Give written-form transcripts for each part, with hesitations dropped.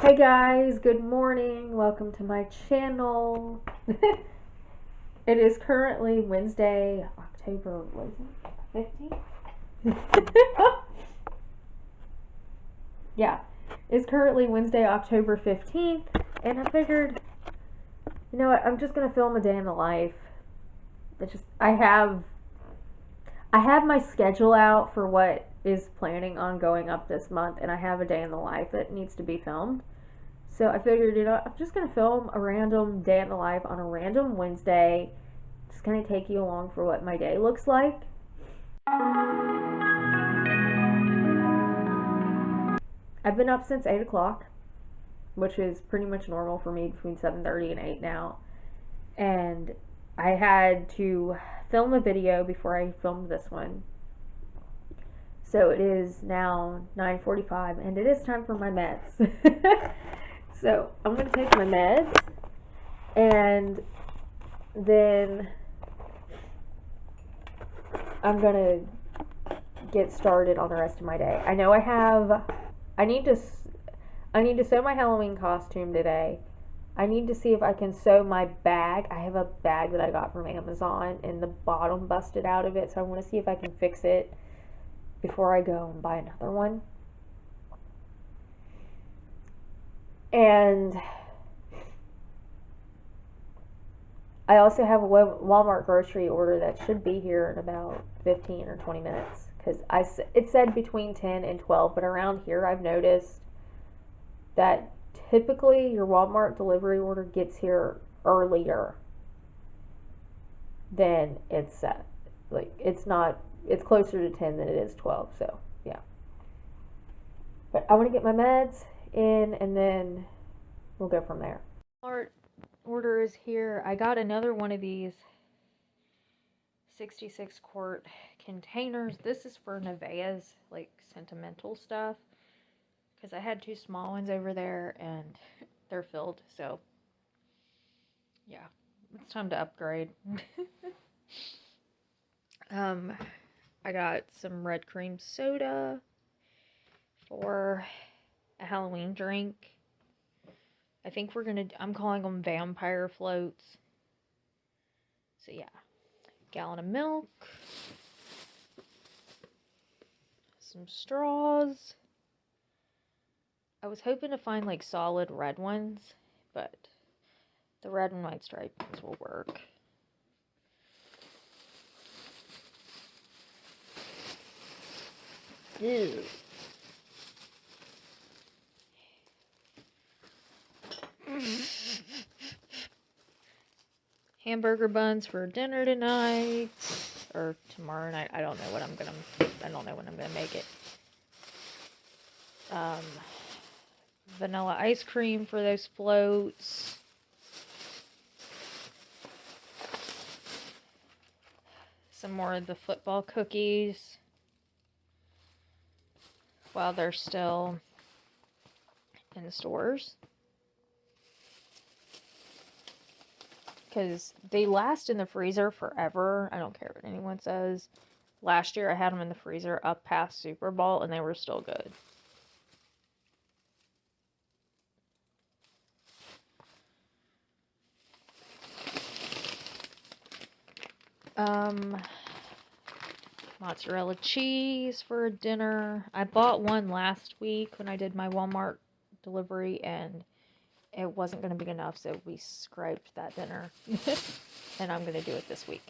Hey guys, good morning. Welcome to my channel. It is currently Wednesday, October, what is it? 15th? Yeah, it's currently Wednesday, October 15th, and I figured, you know what, I'm just gonna film a day in the life. It's just I have my schedule out for what is planning on going up this month, and I have a day in the life that needs to be filmed. So I figured, I'm just gonna film a random day in the life on a random Wednesday. Just gonna take you along for what my day looks like. I've been up since 8 o'clock, which is pretty much normal for me between 7:30 and 8 now. And I had to film a video before I filmed this one. So it is now 9:45 and it is time for my meds. So I'm gonna take my meds and then I'm gonna get started on the rest of my day. I know I need to sew my Halloween costume today. I need to see if I can sew my bag. I have a bag that I got from Amazon and the bottom busted out of it, so I want to see if I can fix it before I go and buy another one. And I also have a Walmart grocery order that should be here in about 15 or 20 minutes because it said between 10 and 12, but around here I've noticed that typically your Walmart delivery order gets here earlier than it's set. Like it's closer to 10 than it is 12, so yeah. But I want to get my meds in and then we'll go from there. Walmart order is here. I got another one of these 66 quart containers. This is for Nevaeh's like sentimental stuff because I had two small ones over there and they're filled, so yeah, it's time to upgrade. I got some red cream soda for a Halloween drink. I think I'm calling them vampire floats. So yeah, gallon of milk, some straws. I was hoping to find like solid red ones, but the red and white stripes will work. Ew. Hamburger buns for dinner tonight or tomorrow night. I don't know when I'm gonna make it. Vanilla ice cream for those floats. Some more of the football cookies while they're still in stores. Because they last in the freezer forever. I don't care what anyone says. Last year I had them in the freezer up past Super Bowl and they were still good. Mozzarella cheese for dinner. I bought one last week when I did my Walmart delivery and it wasn't going to be enough, so we scraped that dinner. And I'm going to do it this week.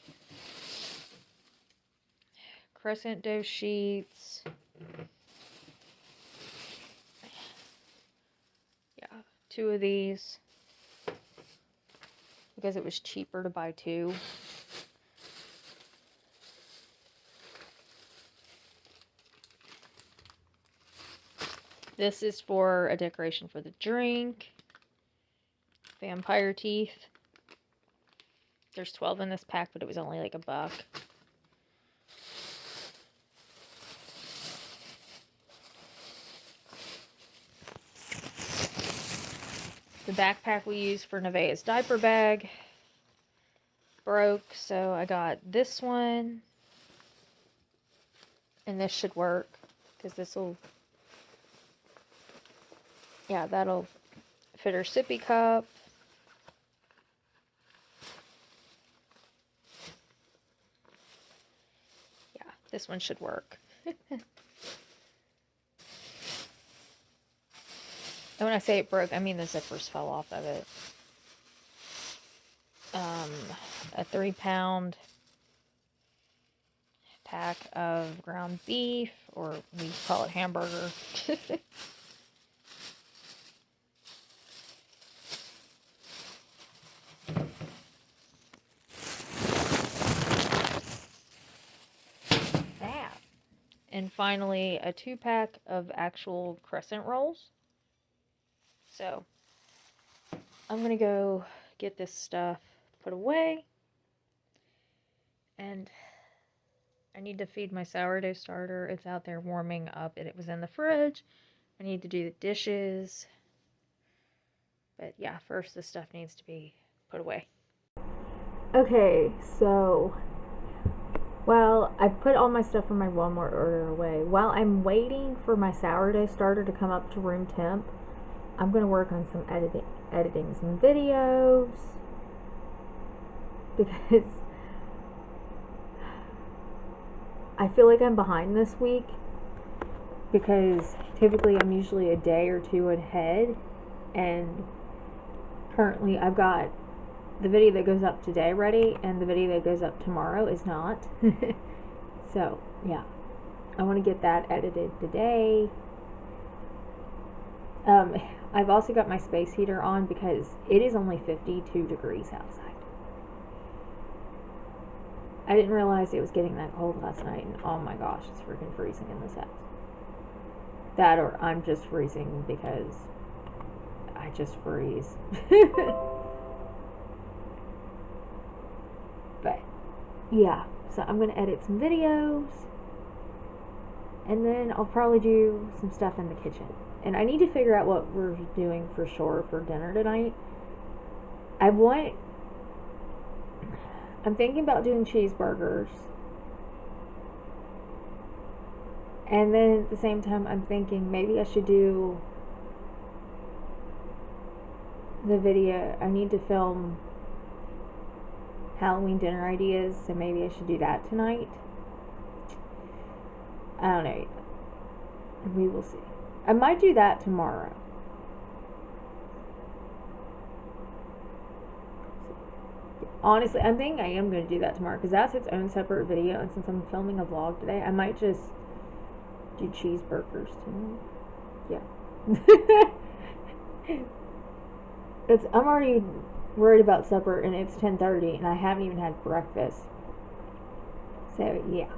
Crescent dough sheets. Yeah, 2 of these. Because it was cheaper to buy 2. This is for a decoration for the drink. Vampire teeth. There's 12 in this pack, but it was only like $1. The backpack we use for Nevaeh's diaper bag broke, so I got this one. And this should work, because this will yeah, that'll fit her sippy cup. Yeah, this one should work. And when I say it broke, I mean the zippers fell off of it. A 3-pound pack of ground beef, or we call it hamburger. That. And finally, a 2-pack of actual crescent rolls. So, I'm going to go get this stuff put away. And I need to feed my sourdough starter. It's out there warming up, and it was in the fridge. I need to do the dishes. But yeah, first this stuff needs to be put away. Okay, so while I put all my stuff from my Walmart order away, while I'm waiting for my sourdough starter to come up to room temp, I'm going to work on some editing some videos, because I feel like I'm behind this week, because typically I'm usually a day or two ahead, and currently I've got the video that goes up today ready, and the video that goes up tomorrow is not. So yeah, I want to get that edited today. I've also got my space heater on because it is only 52 degrees outside. I didn't realize it was getting that cold last night, and oh my gosh, it's freaking freezing in this house. That, or I'm just freezing because I just freeze. But yeah, so I'm going to edit some videos, and then I'll probably do some stuff in the kitchen. And I need to figure out what we're doing for sure for dinner tonight. I'm thinking about doing cheeseburgers. And then at the same time, I'm thinking maybe I should do the video. I need to film Halloween dinner ideas, so maybe I should do that tonight. I don't know. We will see. I might do that tomorrow. Honestly, I'm thinking I am going to do that tomorrow, because that's its own separate video, and since I'm filming a vlog today, I might just do cheeseburgers tonight. Yeah. I'm already worried about supper, and it's 10:30, and I haven't even had breakfast. So yeah.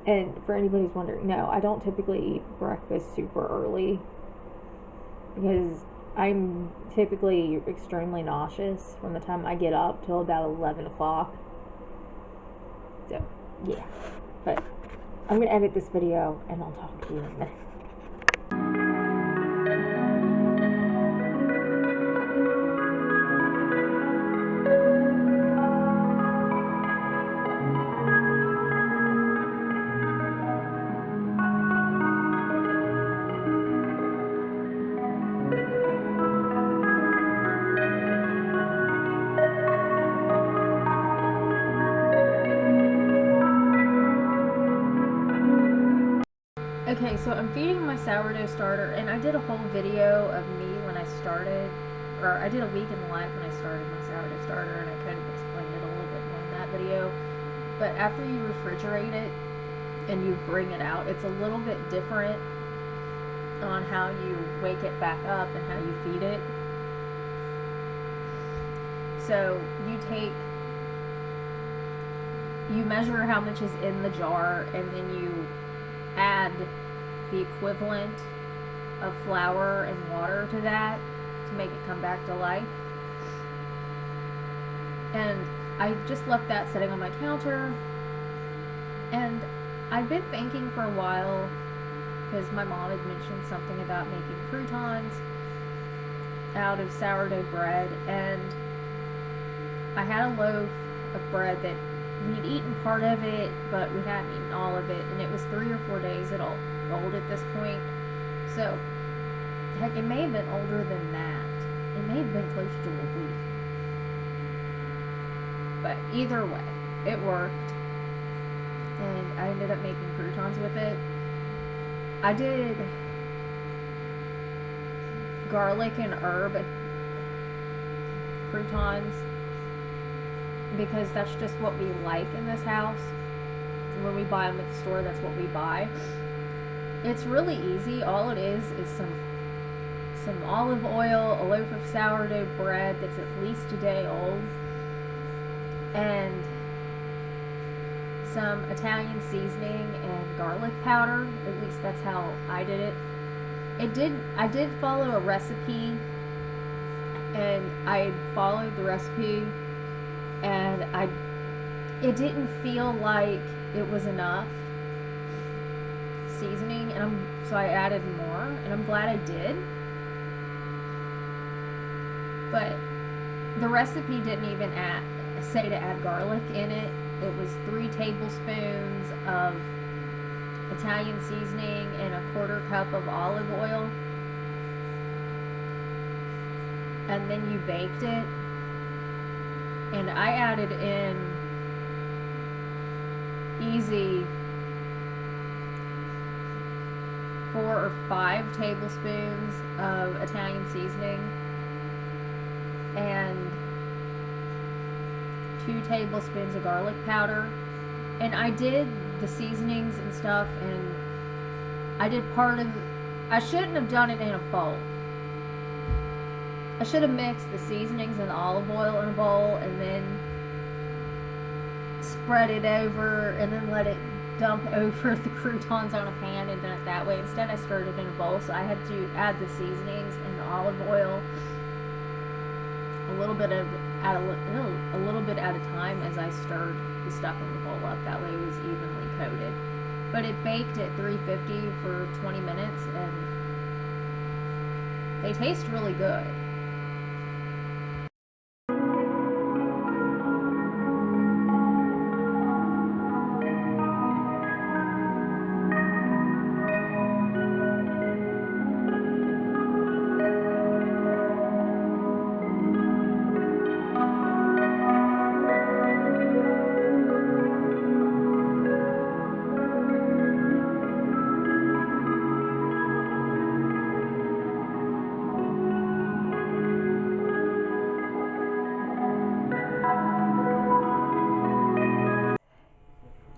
And for anybody who's wondering, no, I don't typically eat breakfast super early, because I'm typically extremely nauseous from the time I get up till about 11 o'clock. So yeah, but I'm going to edit this video, and I'll talk to you in a minute. Okay, so I'm feeding my sourdough starter, and I did a whole video of me when I started, or I did a week in the life when I started my sourdough starter, and I kind of explained it a little bit more in that video. But after you refrigerate it and you bring it out, it's a little bit different on how you wake it back up and how you feed it. So you measure how much is in the jar, and then you add the equivalent of flour and water to that to make it come back to life. And I just left that sitting on my counter, and I've been thinking for a while, because my mom had mentioned something about making croutons out of sourdough bread, and I had a loaf of bread that we'd eaten part of it, but we hadn't eaten all of it, and it was 3 or 4 days old at this point. So Heck, it may have been older than that. It may have been close to a week. But either way, it worked. And I ended up making croutons with it. I did garlic and herb croutons because that's just what we like in this house. When we buy them at the store, that's what we buy. It's really easy. All it is some olive oil, a loaf of sourdough bread that's at least a day old, and some Italian seasoning and garlic powder. At least that's how I did it. I did follow a recipe, and I followed the recipe, and it didn't feel like it was enough seasoning, and so I added more, and I'm glad I did. But the recipe didn't even say to add garlic in it. It was 3 tablespoons of Italian seasoning and a 1/4 cup of olive oil, and then you baked it. And I added in easy 4 or 5 tablespoons of Italian seasoning and 2 tablespoons of garlic powder. And I did the seasonings and stuff, and I shouldn't have done it in a bowl. I should have mixed the seasonings and the olive oil in a bowl and then spread it over and then let it dump over the croutons on a pan and done it that way. Instead, I stirred it in a bowl, so I had to add the seasonings and the olive oil a little bit at a time as I stirred the stuff in the bowl up. That way it was evenly coated. But it baked at 350 for 20 minutes, and they taste really good.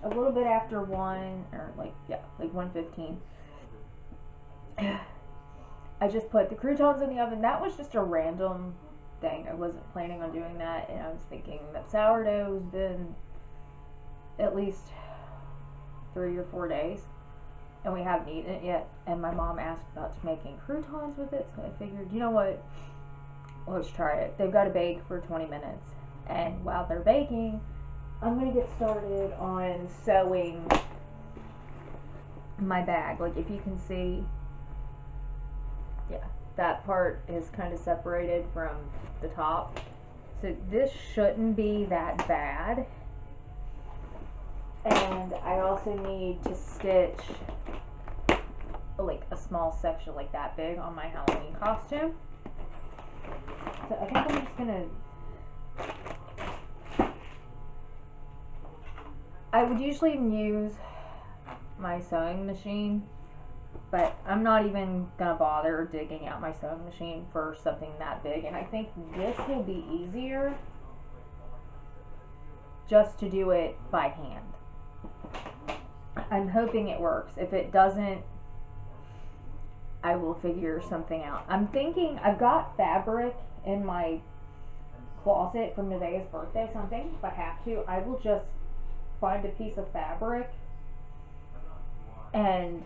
A little bit after 1, or like 1:15, I just put the croutons in the oven. That was just a random thing. I wasn't planning on doing that, and I was thinking that sourdough's been at least 3 or 4 days, and we haven't eaten it yet. And my mom asked about making croutons with it, so I figured, you know what, let's try it. They've got to bake for 20 minutes, and while they're baking, I'm going to get started on sewing my bag. Like, if you can see, yeah, that part is kind of separated from the top. So this shouldn't be that bad. And I also need to stitch like a small section like that big on my Halloween costume. So I think I'm just going to... I would usually use my sewing machine, but I'm not even gonna bother digging out my sewing machine for something that big, and I think this will be easier just to do it by hand. I'm hoping it works. If it doesn't, I will figure something out. I'm thinking I've got fabric in my closet from Nevaeh's birthday, so I'm thinking if I have to, I will just find a piece of fabric and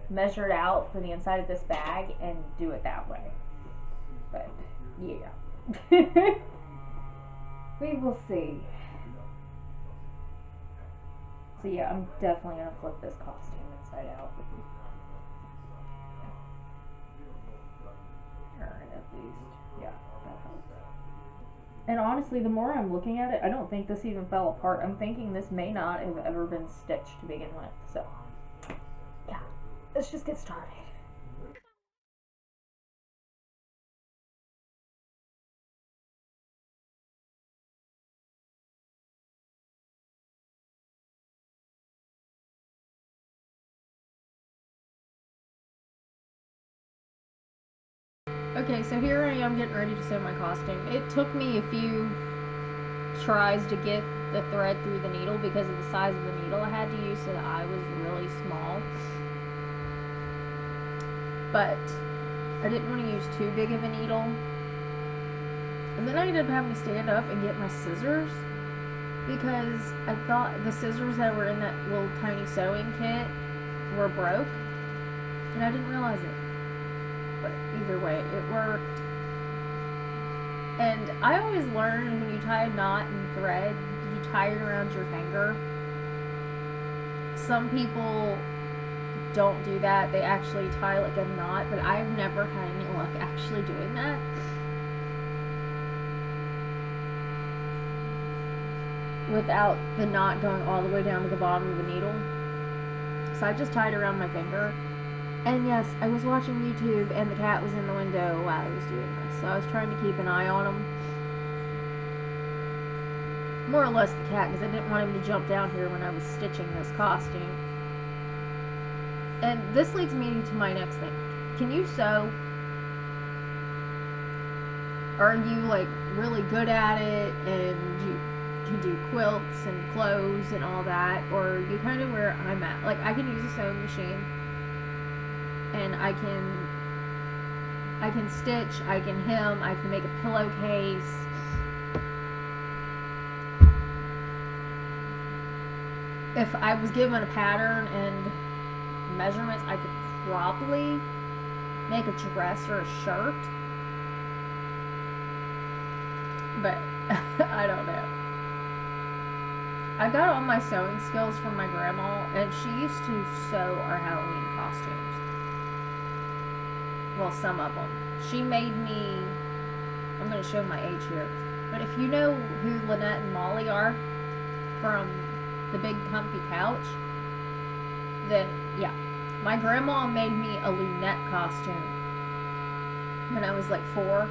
measure it out for the inside of this bag and do it that way. But yeah, we will see. So yeah, I'm definitely gonna flip this costume inside out, or at least, yeah, that helps. And honestly, the more I'm looking at it, I don't think this even fell apart. I'm thinking this may not have ever been stitched to begin with. So, yeah, let's just get started. Okay, so here I am getting ready to sew my costume. It took me a few tries to get the thread through the needle because of the size of the needle I had to use, so that I was really small. But I didn't want to use too big of a needle. And then I ended up having to stand up and get my scissors because I thought the scissors that were in that little tiny sewing kit were broke, and I didn't realize it. But either way, it worked. And I always learned when you tie a knot in thread, you tie it around your finger. Some people don't do that. They actually tie like a knot, but I've never had any luck actually doing that. Without the knot going all the way down to the bottom of the needle. So I just tied it around my finger. And yes, I was watching YouTube and the cat was in the window while I was doing this. So I was trying to keep an eye on him. More or less the cat, because I didn't want him to jump down here when I was stitching this costume. And this leads me to my next thing. Can you sew? Are you like really good at it and you can do quilts and clothes and all that? Or are you kind of where I'm at? Like, I can use a sewing machine and I can stitch, I can hem, I can make a pillowcase. If I was given a pattern and measurements, I could probably make a dress or a shirt. But I don't know. I got all my sewing skills from my grandma, and she used to sew our Halloween costumes. Well, some of them. She made me, I'm going to show my age here, but if you know who Lynette and Molly are from the Big Comfy Couch, then yeah, my grandma made me a lunette costume when I was like 3 or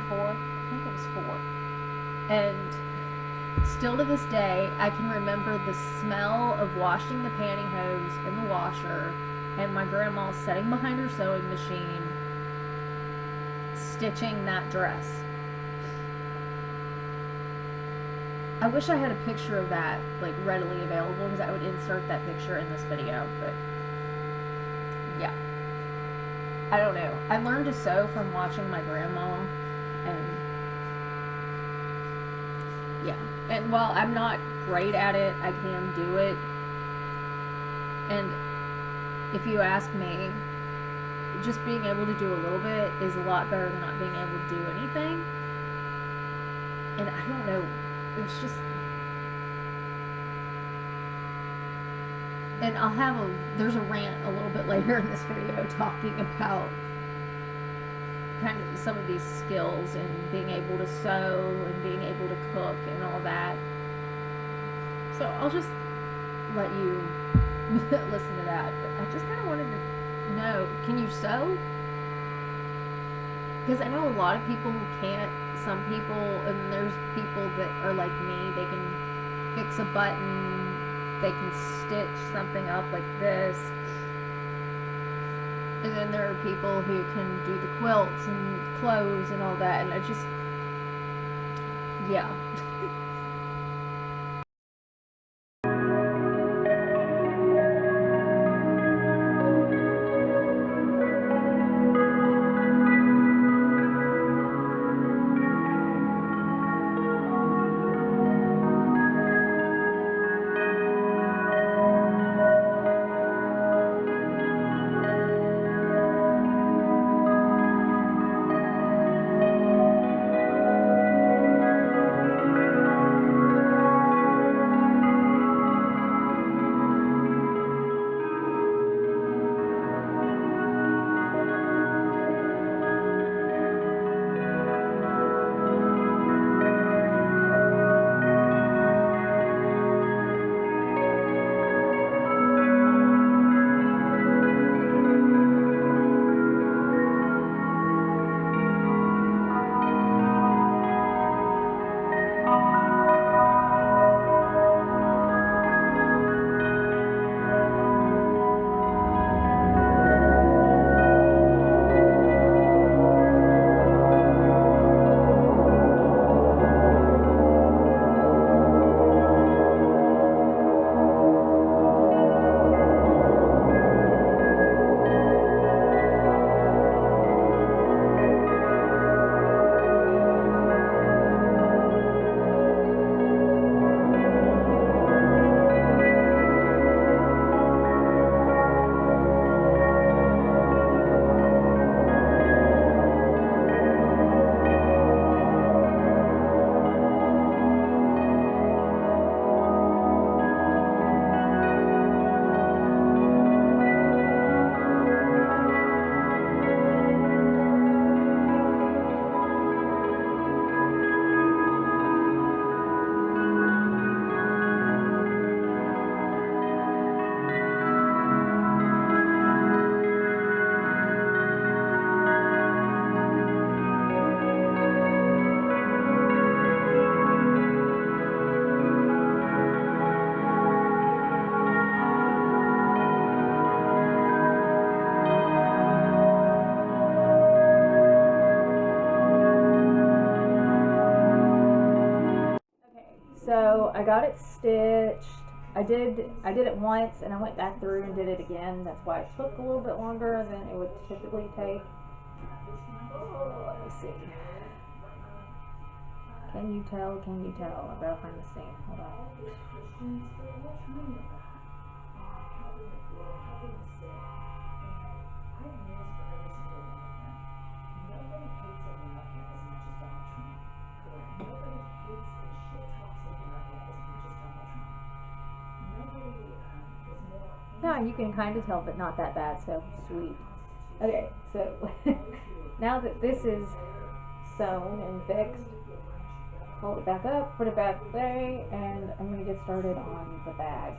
4. I think it was 4. And still to this day, I can remember the smell of washing the pantyhose in the washer and my grandma sitting behind her sewing machine stitching that dress. I wish I had a picture of that like readily available, because I would insert that picture in this video, but yeah. I don't know. I learned to sew from watching my grandma, and yeah. And while I'm not great at it, I can do it. And if you ask me, just being able to do a little bit is a lot better than not being able to do anything. And I don't know, it's just, and there's a rant a little bit later in this video talking about kind of some of these skills and being able to sew and being able to cook and all that. So I'll just let you listen to that. But I just kind of wanted to know, can you sew? Because I know a lot of people who can't. Some people, and there's people that are like me, they can fix a button, they can stitch something up like this. And then there are people who can do the quilts and clothes and all that, and I just, yeah. I got it stitched. I did it once and I went back through and did it again. That's why it took a little bit longer than it would typically take. Oh, let me see. Can you tell? Can you tell? I've got to find the seam. Hold on. Yeah, you can kind of tell, but not that bad, so sweet. Okay, so now that this is sewn and fixed, fold it back up, put it back away, and I'm going to get started on the bag.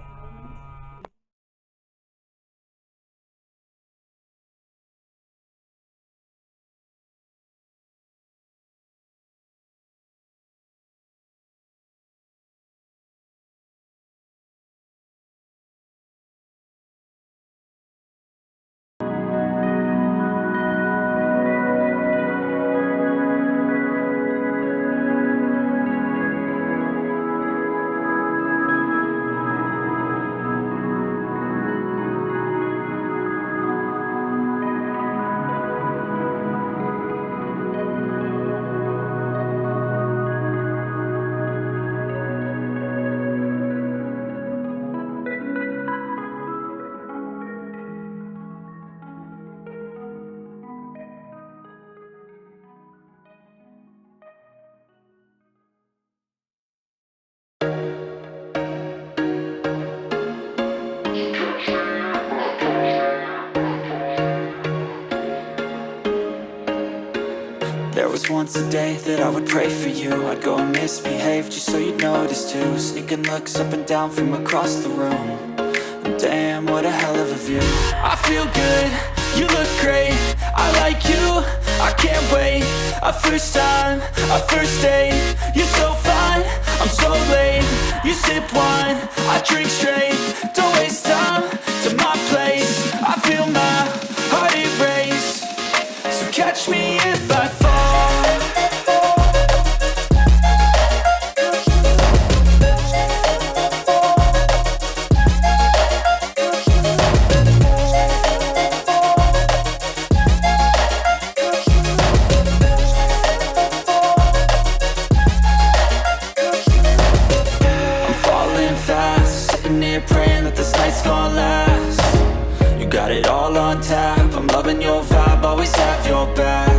There was once a day that I would pray for you. I'd go and misbehave just so you'd notice too. Sneaking looks up and down from across the room. And damn, what a hell of a view. I feel good, you look great, I like you, I can't wait. A first time, a first date, you're so fine, I'm so late. You sip wine, I drink straight, don't waste time to my place. I feel my heart erase, so catch me if I fall. Praying that this night's gonna last. You got it all on tap, I'm loving your vibe, always have your back.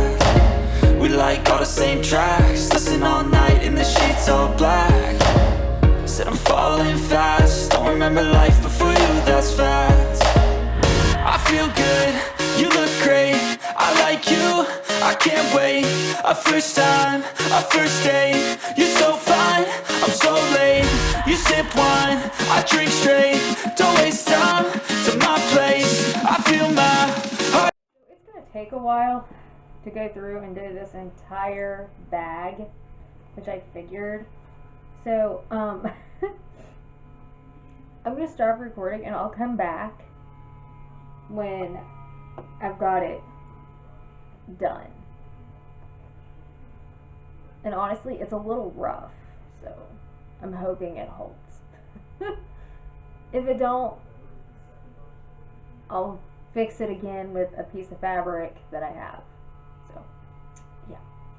We like all the same tracks, listen all night in the sheets all black. Said I'm falling fast, don't remember life before you, that's fact. I feel good, you look great, I like you, I can't wait. A first time, a first date, you're so fine, I'm so late. You sip wine, I drink straight, don't waste time to my place. I feel my heart. It's going to take a while to go through and do this entire bag, which I figured. So, I'm going to stop recording and I'll come back when I've got it done. And honestly, it's a little rough, so I'm hoping it holds. If it don't, I'll fix it again with a piece of fabric that I have. So, yeah.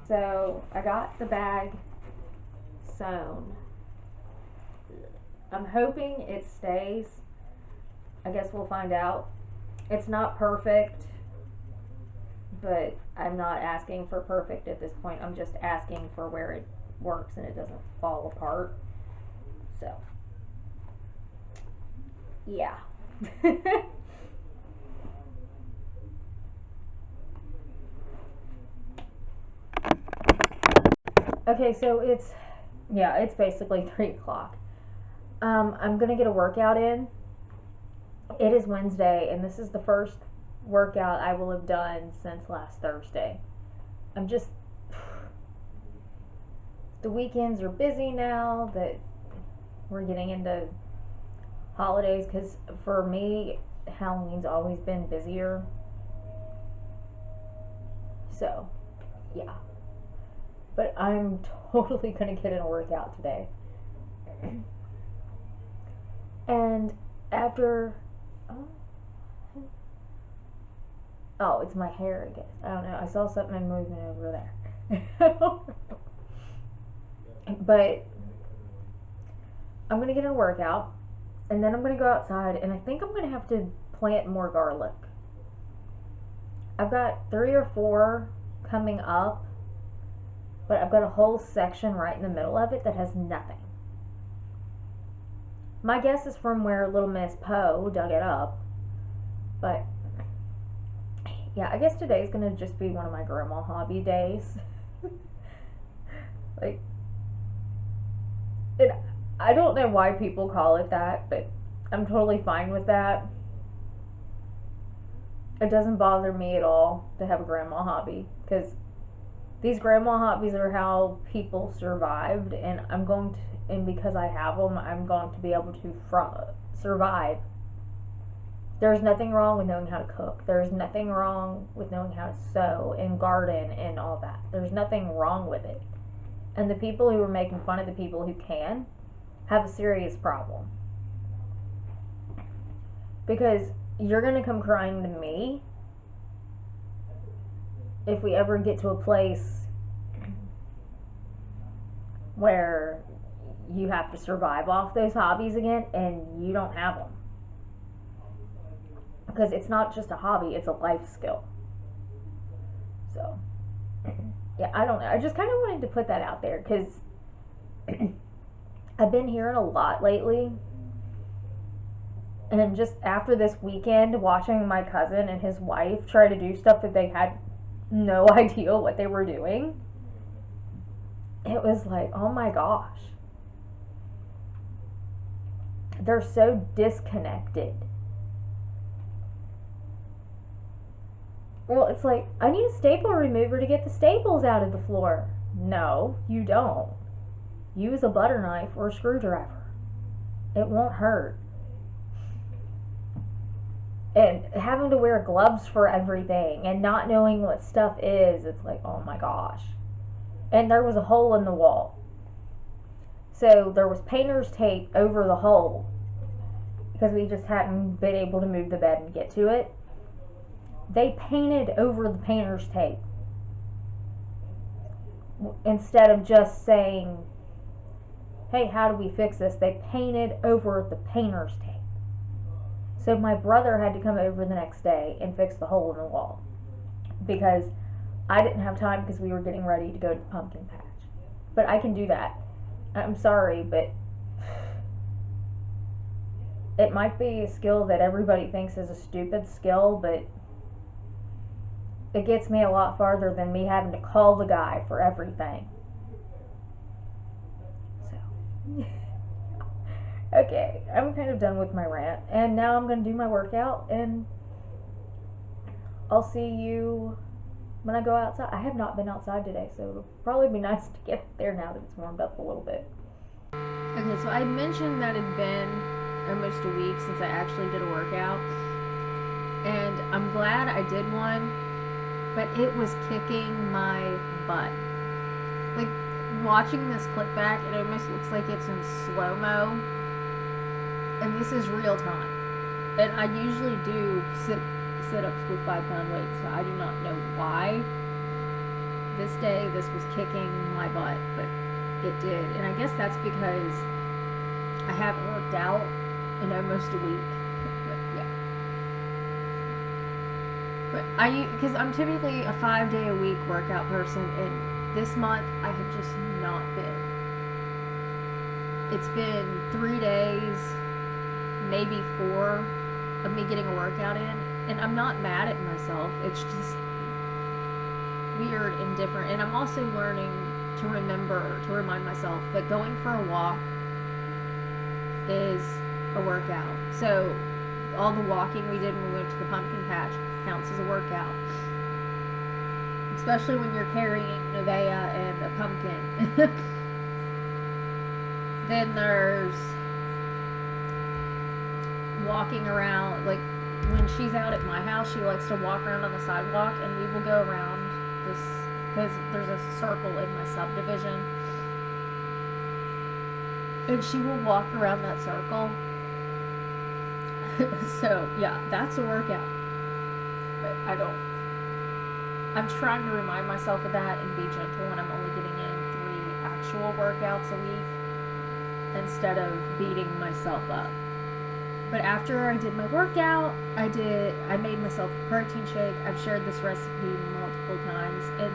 So, I got the bag sewn. I'm hoping it stays. I guess we'll find out. It's not perfect, but I'm not asking for perfect at this point. I'm just asking for where it works and it doesn't fall apart. So, yeah. Okay, so it's basically 3 o'clock. I'm gonna get a workout in. It is Wednesday, and this is the first workout I will have done since last Thursday. I'm just, the weekends are busy now that we're getting into holidays, because for me, Halloween's always been busier. So, yeah. But I'm totally gonna get in a workout today. And after, oh, it's my hair again. I don't know. I saw something moving over there. But I'm gonna get a workout, and then I'm gonna go outside, and I think I'm gonna have to plant more garlic. I've got 3 or 4 coming up, but I've got a whole section right in the middle of it that has nothing. My guess is from where Little Miss Poe dug it up, but yeah, I guess today's gonna just be one of my grandma hobby days. Like, it, I don't know why people call it that, but I'm totally fine with that. It doesn't bother me at all to have a grandma hobby, because these grandma hobbies are how people survived, and and because I have them, I'm going to be able to survive. There's nothing wrong with knowing how to cook. There's nothing wrong with knowing how to sew and garden and all that. There's nothing wrong with it. And the people who are making fun of the people who can have a serious problem. Because you're going to come crying to me if we ever get to a place where you have to survive off those hobbies again and you don't have them. Because it's not just a hobby, it's a life skill. So, yeah, I don't know. I just kind of wanted to put that out there because I've been hearing a lot lately. And just after this weekend, watching my cousin and his wife try to do stuff that they had no idea what they were doing, it was like, oh my gosh. They're so disconnected. Well, it's like, I need a staple remover to get the staples out of the floor. No, you don't. Use a butter knife or a screwdriver. It won't hurt. And having to wear gloves for everything and not knowing what stuff is, it's like, oh my gosh. And there was a hole in the wall. So there was painter's tape over the hole because we just hadn't been able to move the bed and get to it. They painted over the painter's tape instead of just saying, hey, how do we fix this? They painted over the painter's tape. So my brother had to come over the next day and fix the hole in the wall because I didn't have time because we were getting ready to go to the pumpkin patch. But I can do that. I'm sorry, but it might be a skill that everybody thinks is a stupid skill, but it gets me a lot farther than me having to call the guy for everything. So, okay, I'm kind of done with my rant, and now I'm going to do my workout, and I'll see you when I go outside. I have not been outside today, so it'll probably be nice to get there now that it's warmed up a little bit. Okay, so I mentioned that it'd been almost a week since I actually did a workout, and I'm glad I did one. But it was kicking my butt. Like, watching this clip back, it almost looks like it's in slow-mo. And this is real time. And I usually do sit-ups with 5-pound weights, so I do not know why. This day, this was kicking my butt, but it did. And I guess that's because I haven't worked out in almost a week. But because I'm typically a 5-day-a-week workout person, and this month I have just not been. It's been 3 days, maybe 4, of me getting a workout in, and I'm not mad at myself. It's just weird and different, and I'm also learning to remind myself that going for a walk is a workout. So all the walking we did when we went to the pumpkin patch counts as a workout, especially when you're carrying Nevaeh and a pumpkin. Then there's walking around. Like, when she's out at my house, she likes to walk around on the sidewalk, and we will go around this because there's a circle in my subdivision, and she will walk around that circle So yeah, that's a workout. But I'm trying to remind myself of that and be gentle when I'm only getting in 3 actual workouts a week instead of beating myself up. But after I did my workout, I made myself a protein shake. I've shared this recipe multiple times, and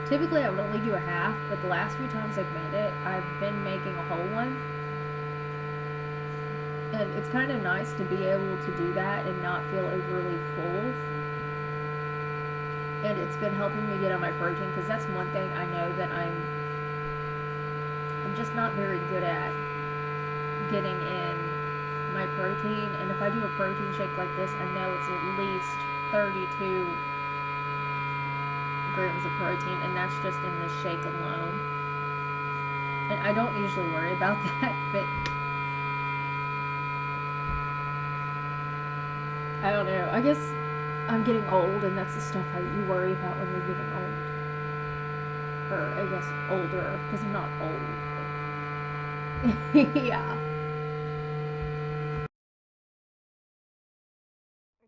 typically I would only do a half, but the last few times I've made it, I've been making a whole one. And it's kind of nice to be able to do that and not feel overly full. And it's been helping me get on my protein, because that's one thing I know that I'm just not very good at, getting in my protein. And if I do a protein shake like this, I know it's at least 32 grams of protein, and that's just in this shake alone. And I don't usually worry about that, but I don't know. I guess I'm getting old, and that's the stuff you worry about when you're getting old. Or I guess older, because I'm not old. Yeah.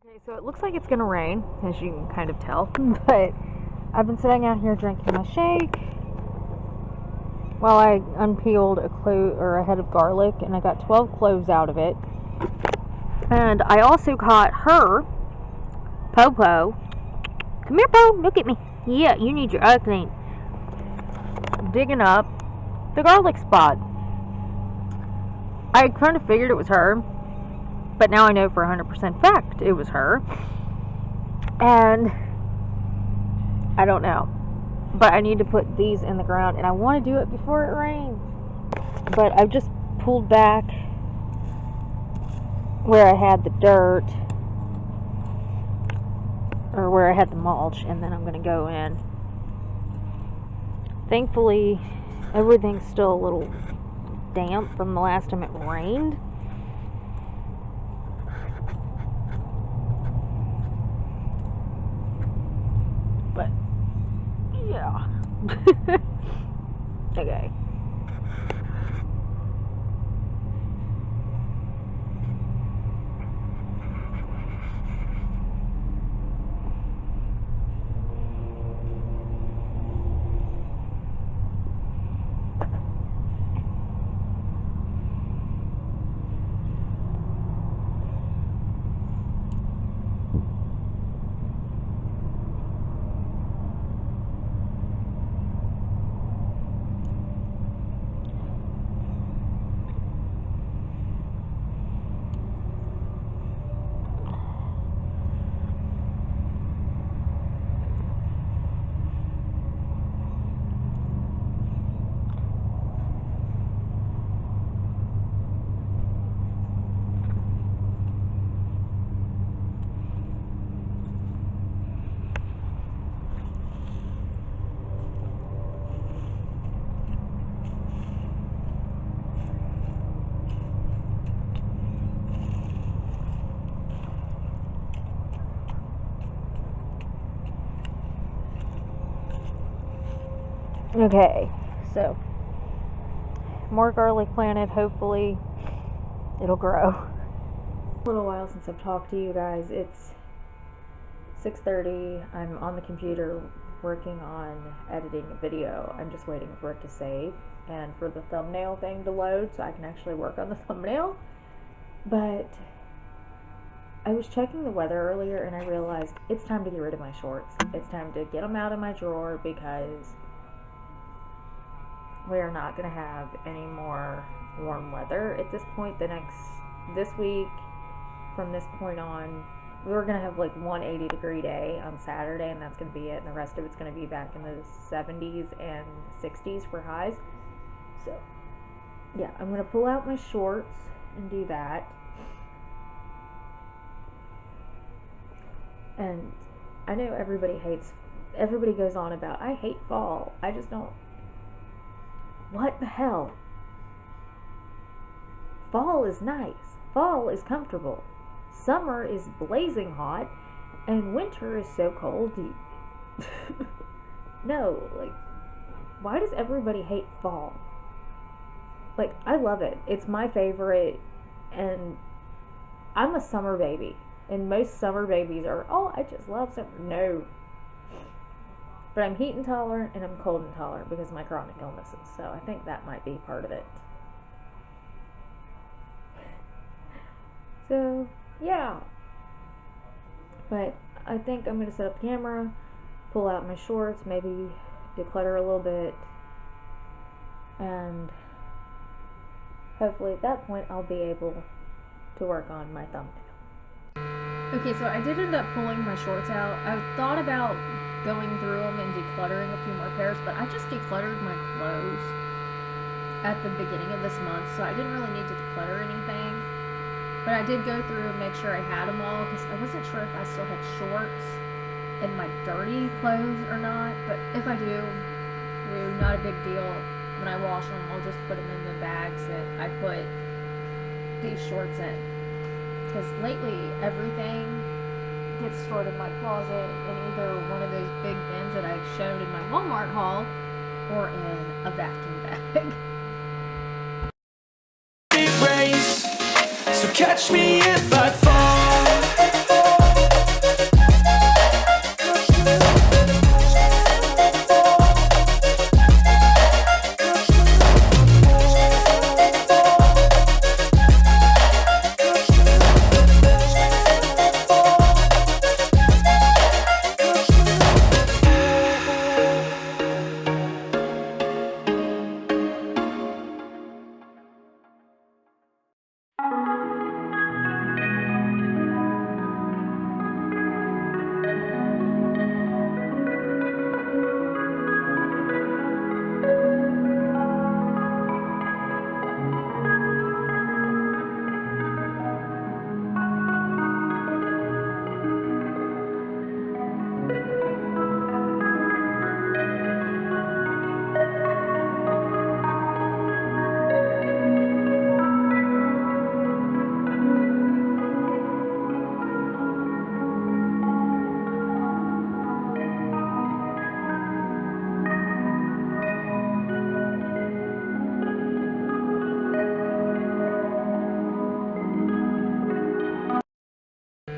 Okay, so it looks like it's gonna rain, as you can kind of tell. But I've been sitting out here drinking my shake while I unpeeled a head of garlic, and I got 12 cloves out of it. And I also caught her, Popo. Come here, Po. Look at me. Yeah, you need your eye clean. Digging up the garlic spot. I kind of figured it was her, but now I know for 100% fact it was her. And I don't know. But I need to put these in the ground, and I want to do it before it rains. But I've just pulled back where I had the dirt, or where I had the mulch, and then I'm going to go in. Thankfully, everything's still a little damp from the last time it rained. But, yeah. Okay. Okay, so more garlic planted. Hopefully it'll grow. A little while since I've talked to you guys. It's 6:30. I'm on the computer working on editing a video. I'm just waiting for it to save and for the thumbnail thing to load so I can actually work on the thumbnail. But I was checking the weather earlier, and I realized it's time to get rid of my shorts. It's time to get them out of my drawer, because we are not going to have any more warm weather at this point. This week, from this point on, we're going to have like 180-degree day on Saturday, and that's going to be it. And the rest of it's going to be back in the 70s and 60s for highs. So, yeah, I'm going to pull out my shorts and do that. And I know everybody goes on about, I hate fall. I just don't. What the hell? Fall is nice. Fall is comfortable. Summer is blazing hot, and winter is so cold. No, like, why does everybody hate fall? Like, I love it. It's my favorite, and I'm a summer baby, and most summer babies are, oh, I just love summer. No. But I'm heat intolerant and I'm cold intolerant because of my chronic illnesses, so I think that might be part of it. So, yeah. But I think I'm going to set up the camera, pull out my shorts, maybe declutter a little bit, and hopefully at that point I'll be able to work on my thumbnail. Okay, so I did end up pulling my shorts out. I thought about going through them and decluttering a few more pairs, but I just decluttered my clothes at the beginning of this month, so I didn't really need to declutter anything. But I did go through and make sure I had them all, because I wasn't sure if I still had shorts in my dirty clothes or not. But if I do, not a big deal. When I wash them, I'll just put them in the bags that I put these shorts in. Because lately, everything gets stored in my closet in either one of those big bins that I showed in my Walmart haul, or in a vacuum bag. So catch me if I fall.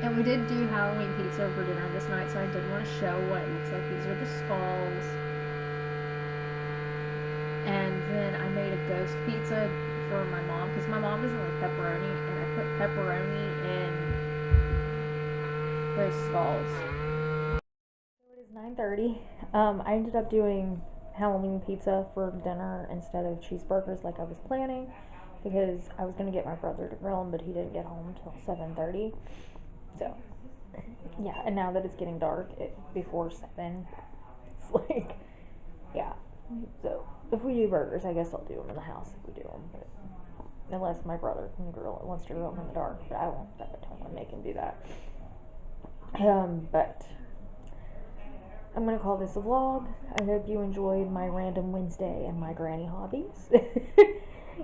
And we did do Halloween pizza for dinner this night, so I did want to show what it looks like. These are the skulls. And then I made a ghost pizza for my mom, because my mom doesn't like pepperoni, and I put pepperoni in those skulls. So it is 9:30. I ended up doing Halloween pizza for dinner instead of cheeseburgers like I was planning, because I was going to get my brother to grill them, but he didn't get home until 7:30. So, yeah, and now that it's getting dark, before 7, it's like, yeah. So, if we do burgers, I guess I'll do them in the house if we do them, but unless my brother wants to grill them in the dark, but I won't make him do that. But I'm going to call this a vlog. I hope you enjoyed my random Wednesday and my granny hobbies.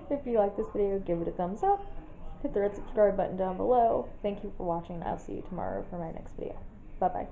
If you like this video, give it a thumbs up. Hit the red subscribe button down below. Thank you for watching. I'll see you tomorrow for my next video. Bye-bye.